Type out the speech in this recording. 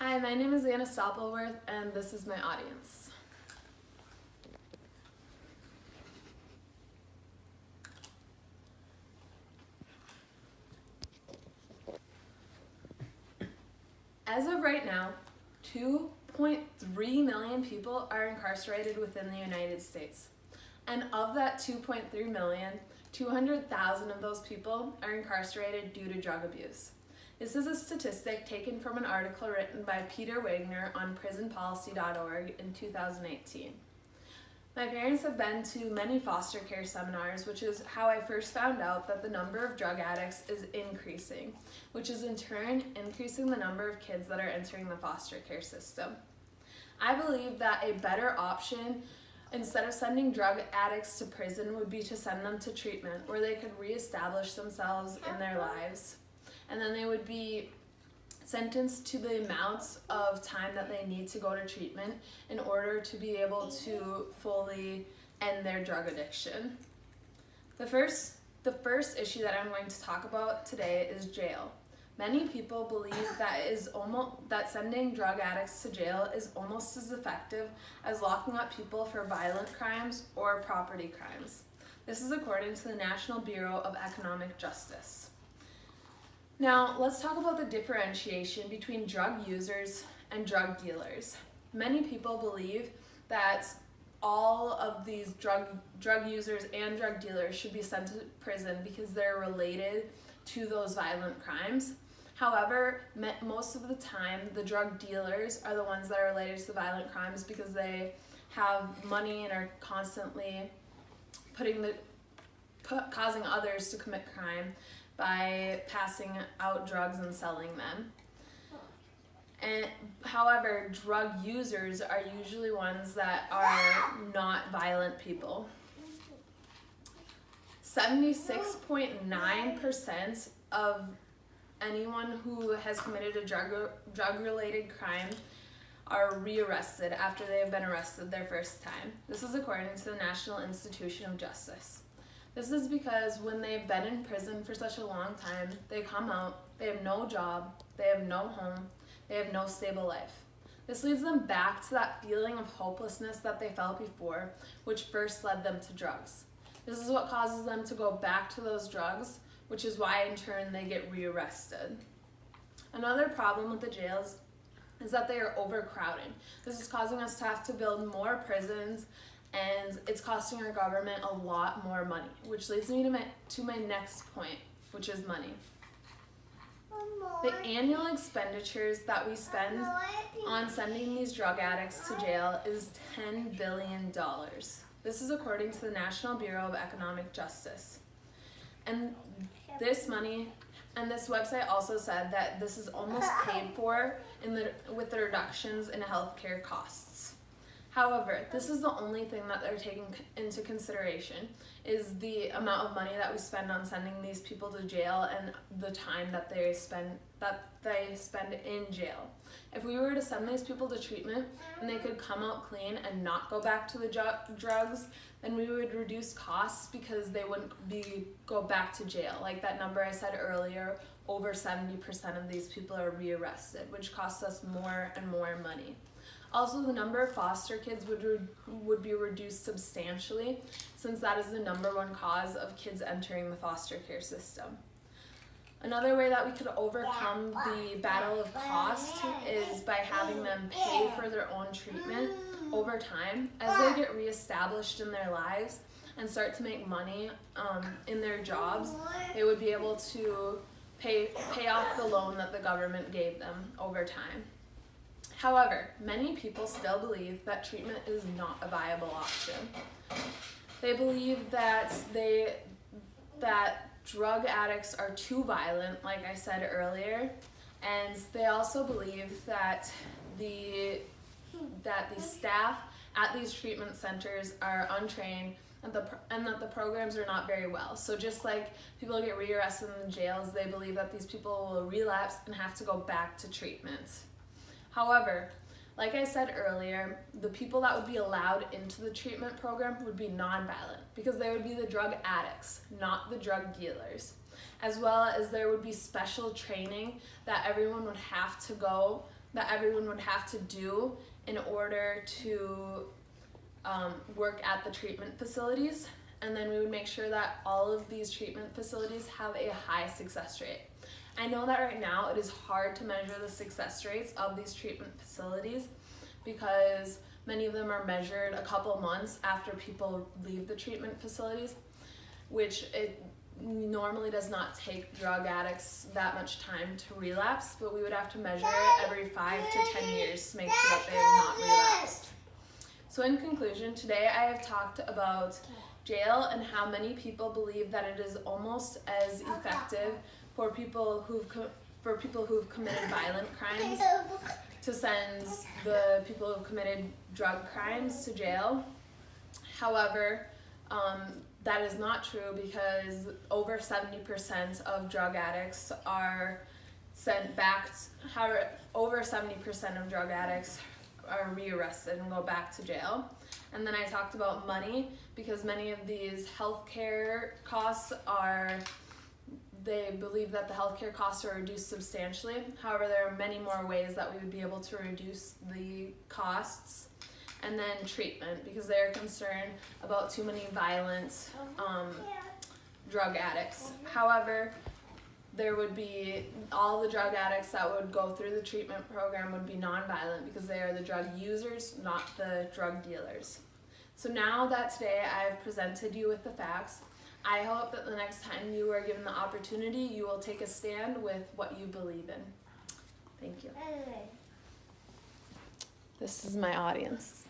Hi, my name is Anna Stoppelworth, and this is my audience. As of right now, 2.3 million people are incarcerated within the United States. And of that 2.3 million, 200,000 of those people are incarcerated due to drug abuse. This is a statistic taken from an article written by Peter Wagner on prisonpolicy.org in 2018. My parents have been to many foster care seminars, which is how I first found out that the number of drug addicts is increasing, which is in turn increasing the number of kids that are entering the foster care system. I believe that a better option, instead of sending drug addicts to prison, would be to send them to treatment where they could reestablish themselves in their lives. And then they would be sentenced to the amounts of time that they need to go to treatment in order to be able to fully end their drug addiction. The first issue that I'm going to talk about today is jail. Many people believe that sending drug addicts to jail is almost as effective as locking up people for violent crimes or property crimes. This is according to the National Bureau of Economic Justice. Now, let's talk about the differentiation between drug users and drug dealers. Many people believe that all of these drug users and drug dealers should be sent to prison because they're related to those violent crimes. However, most of the time, the drug dealers are the ones that are related to the violent crimes because they have money and are constantly causing others to commit crime by passing out drugs and selling them. And however, drug users are usually ones that are not violent people. 76.9% of anyone who has committed a drug-related crime are rearrested after they have been arrested their first time. This is according to the National Institution of Justice. This is because when they've been in prison for such a long time, they come out, they have no job, they have no home, they have no stable life. This leads them back to that feeling of hopelessness that they felt before, which first led them to drugs. This is what causes them to go back to those drugs, which is why in turn they get rearrested. Another problem with the jails is that they are overcrowding. This is causing us to have to build more prisons, and it's costing our government a lot more money, which leads me to my next point, which is money. The annual expenditures that we spend on sending these drug addicts to jail is $10 billion. This is according to the National Bureau of Economic Justice. And this website also said that this is almost paid for with the reductions in healthcare costs. However, this is the only thing that they're taking into consideration is the amount of money that we spend on sending these people to jail and the time that they spend in jail. If we were to send these people to treatment and they could come out clean and not go back to the drugs, then we would reduce costs because they wouldn't go back to jail. Like that number I said earlier, over 70% of these people are rearrested, which costs us more and more money. Also, the number of foster kids would be reduced substantially, since that is the number one cause of kids entering the foster care system. Another way that we could overcome the battle of cost is by having them pay for their own treatment over time. As they get reestablished in their lives and start to make money in their jobs, they would be able to pay off the loan that the government gave them over time. However, many people still believe that treatment is not a viable option. They believe that drug addicts are too violent, like I said earlier, and they also believe that the staff at these treatment centers are untrained and that the programs are not very well. So just like people get rearrested in the jails, they believe that these people will relapse and have to go back to treatment. However, like I said earlier, the people that would be allowed into the treatment program would be nonviolent because they would be the drug addicts, not the drug dealers. as well as there would be special training that everyone would have to do in order to work at the treatment facilities. And then we would make sure that all of these treatment facilities have a high success rate. I know that right now it is hard to measure the success rates of these treatment facilities because many of them are measured a couple months after people leave the treatment facilities, which it normally does not take drug addicts that much time to relapse, but we would have to measure it every 5 to 10 years to make sure that they have not relapsed. So in conclusion, today I have talked about jail and how many people believe that it is almost as effective for people who've committed violent crimes to send the people who've committed drug crimes to jail. However, that is not true because over 70% of drug addicts are sent back. Over 70% of drug addicts are rearrested and go back to jail. And then I talked about money because many of these healthcare costs they believe that the healthcare costs are reduced substantially. However, there are many more ways that we would be able to reduce the costs. And then treatment, because they are concerned about too many violent drug addicts. However, there would be all the drug addicts that would go through the treatment program would be nonviolent because they are the drug users, not the drug dealers. So now that today I've presented you with the facts, I hope that the next time you are given the opportunity, you will take a stand with what you believe in. Thank you. This is my audience.